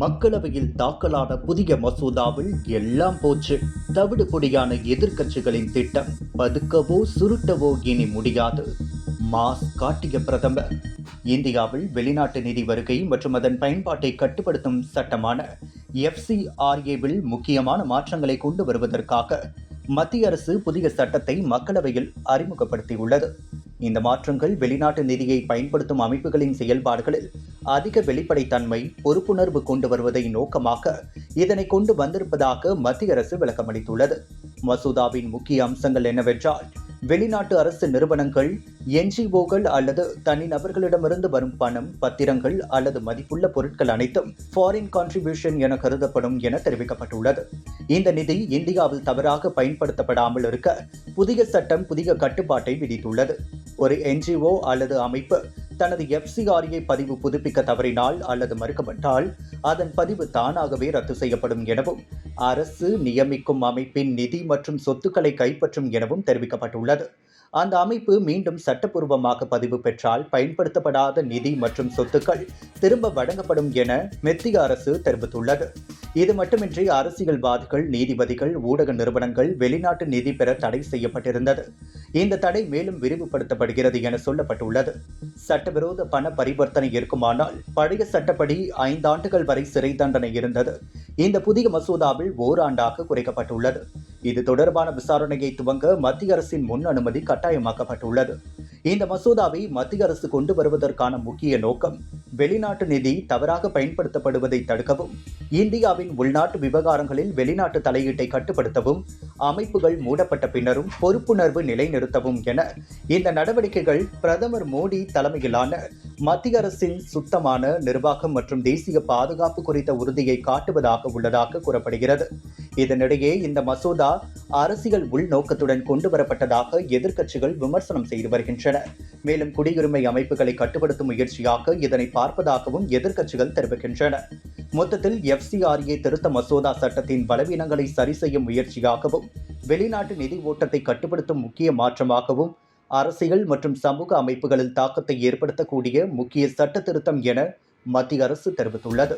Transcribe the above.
மக்களவையில் தாக்கலான புதிய மசோதாவில் எல்லாம் போச்சு. தவிடு பொடியான எதிர்க்கட்சிகளின் திட்டம் பதுக்கவோ சுருட்டவோ இனி முடியாது. மாஸ் காட்டிய பிரதமர். இந்தியாவில் வெளிநாட்டு நிதி வருகை மற்றும் அதன் பயன்பாட்டை கட்டுப்படுத்தும் சட்டமான FCRA-வில் முக்கியமான மாற்றங்களை கொண்டு வருவதற்காக மத்திய அரசு புதிய சட்டத்தை மக்களவையில் அறிமுகப்படுத்தியுள்ளது. இந்த மாற்றங்கள் வெளிநாட்டு நிதியை பயன்படுத்தும் அமைப்புகளின் செயல்பாடுகளில் அதிக வெளிப்படைத்தன்மை, பொறுப்புணர்வு கொண்டு வருவதை நோக்கமாக இதனை கொண்டு வந்திருப்பதாக மத்திய அரசு விளக்கமளித்துள்ளது. மசோதாவின் முக்கிய அம்சங்கள் என்னவென்றால், வெளிநாட்டு அரசு நிறுவனங்கள், NGO-கள் அல்லது தனிநபர்களிடமிருந்து வரும் பணம், பத்திரங்கள் அல்லது மதிப்புள்ள பொருட்கள் அனைத்தும் ஃபாரின் கான்ட்ரிபியூஷன் என கருதப்படும் என தெரிவிக்கப்பட்டுள்ளது. இந்த நிதி இந்தியாவில் தவறாக பயன்படுத்தப்படாமல் இருக்க புதிய சட்டம் புதிய கட்டுப்பாட்டை விதித்துள்ளது. ஒரு NGO அல்லது அமைப்பு தனது FCRA பதிவு புதுப்பிக்க தவறினால் அல்லது மறுக்கப்பட்டால் அதன் பதிவு தானாகவே ரத்து செய்யப்படும் எனவும், அரசு நியமிக்கும் அமைப்பின் நிதி மற்றும் சொத்துக்களை கைப்பற்றும் எனவும் தெரிவிக்கப்பட்டுள்ளது. அந்த அமைப்பு மீண்டும் சட்டப்பூர்வமாக பதிவு பெற்றால் பயன்படுத்தப்படாத நிதி மற்றும் சொத்துக்கள் திரும்ப வழங்கப்படும் என மத்திய அரசு தெரிவித்துள்ளது. இது மட்டுமின்றி அரசியல்வாதிகள், நீதிபதிகள், ஊடக நிறுவனங்கள் வெளிநாட்டு நிதி பெற தடை செய்யப்பட்டிருந்தது. இந்த தடை மேலும் விரிவுபடுத்தப்படுகிறது என சொல்லப்பட்டுள்ளது. சட்டவிரோத பண பரிவர்த்தனை இருக்குமானால் பழைய சட்டப்படி 5 ஆண்டுகள் வரை சிறை தண்டனை இருந்தது. இந்த புதிய மசோதாவில் ஓராண்டாக குறைக்கப்பட்டுள்ளது. இது தொடர்பான விசாரணையை துவங்க மத்திய அரசின் முன் அனுமதி கட்டாயமாக்கப்பட்டுள்ளது. இந்த மசோதாவை மத்திய அரசு கொண்டு வருவதற்கான முக்கிய நோக்கம் வெளிநாட்டு நிதி தவறாக பயன்படுத்தப்படுவதை தடுக்கவும், இந்தியாவின் உள்நாட்டு விவகாரங்களில் வெளிநாட்டு தலையீட்டை கட்டுப்படுத்தவும், அமைப்புகள் மூடப்பட்ட பின்னரும் பொறுப்புணர்வு நிலைநிறுத்தவும் என இந்த நடவடிக்கைகள் பிரதமர் மோடி தலைமையிலான மத்திய அரசின் சுத்தமான நிர்வாகம் மற்றும் தேசிய பாதுகாப்பு குறித்த உறுதியை காட்டுவதாக உள்ளதாக கூறப்படுகிறது. இதனிடையே இந்த மசோதா அரசியல் உள்நோக்கத்துடன் கொண்டு வரப்பட்டதாக எதிர்க்கட்சிகள் விமர்சனம் செய்து வருகின்றன. மேலும் குடியுரிமை அமைப்புகளை கட்டுப்படுத்தும் முயற்சியாக இதனை பார்ப்பதாகவும் எதிர்க்கட்சிகள் தெரிவிக்கின்றன. மொத்தத்தில் FCRA திருத்த மசோதா சட்டத்தின் பலவீனங்களை சரி செய்யும் முயற்சியாகவும், வெளிநாட்டு நிதி ஓட்டத்தை கட்டுப்படுத்தும் முக்கிய மாற்றமாகவும், அரசியல் மற்றும் சமூக அமைப்புகளில் தாக்கத்தை ஏற்படுத்தக்கூடிய முக்கிய சட்ட திருத்தம் என மத்திய அரசு தெரிவித்துள்ளது.